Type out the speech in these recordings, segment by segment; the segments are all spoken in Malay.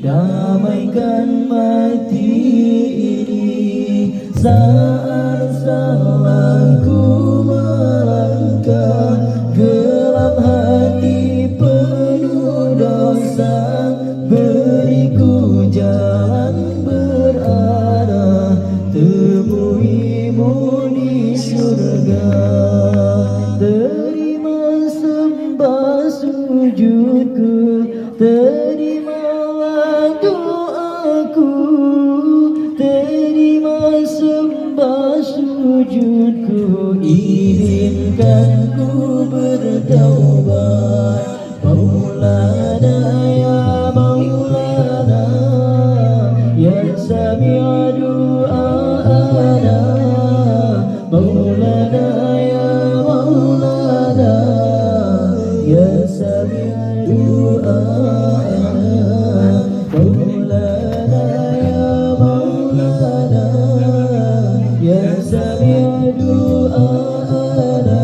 damaikan mati ini. Saat salahku melangkah, gelap hati penuh dosa, beriku jalan berarah, temuimu di surga. Terima sembah sujudku, terimalah doaku, terima sembah sujudku, izinkan ku bertaubat. Maulana ya Maulana, ya sami'a du'ana. Maulana ya Maulana, ya sami'a du'ana. Maulana ya Maulana, ya sami'a du'ana.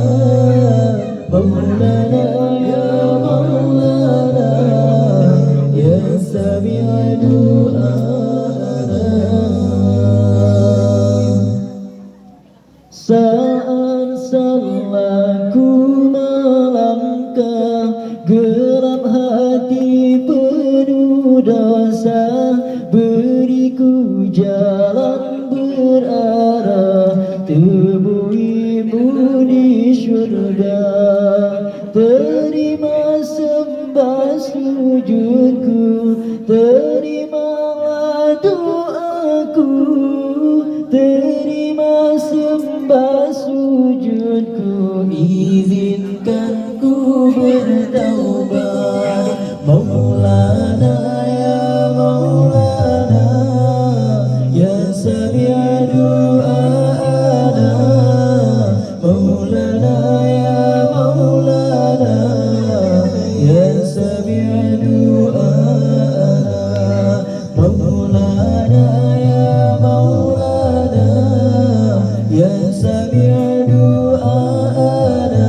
Maulana ya Maulana, ya sami'a du'ana. Saat salahku melangkah, gelap hati penuh dosa, beriku jalan berarah, temuimu di syurga. Terima sembah sujudku, terimalah doaku, terima sembah sujudku, izinkan ku bertaubat. Maulana ya Maulana, ya sami'a du'ana. Maulana ya Maulana, ya sami'a du'ana. Maulana ya Maulana, ya sami'a du'ana.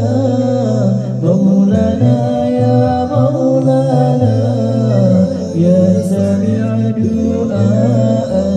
Maulana ya Maulana, ya sami'a du'ana.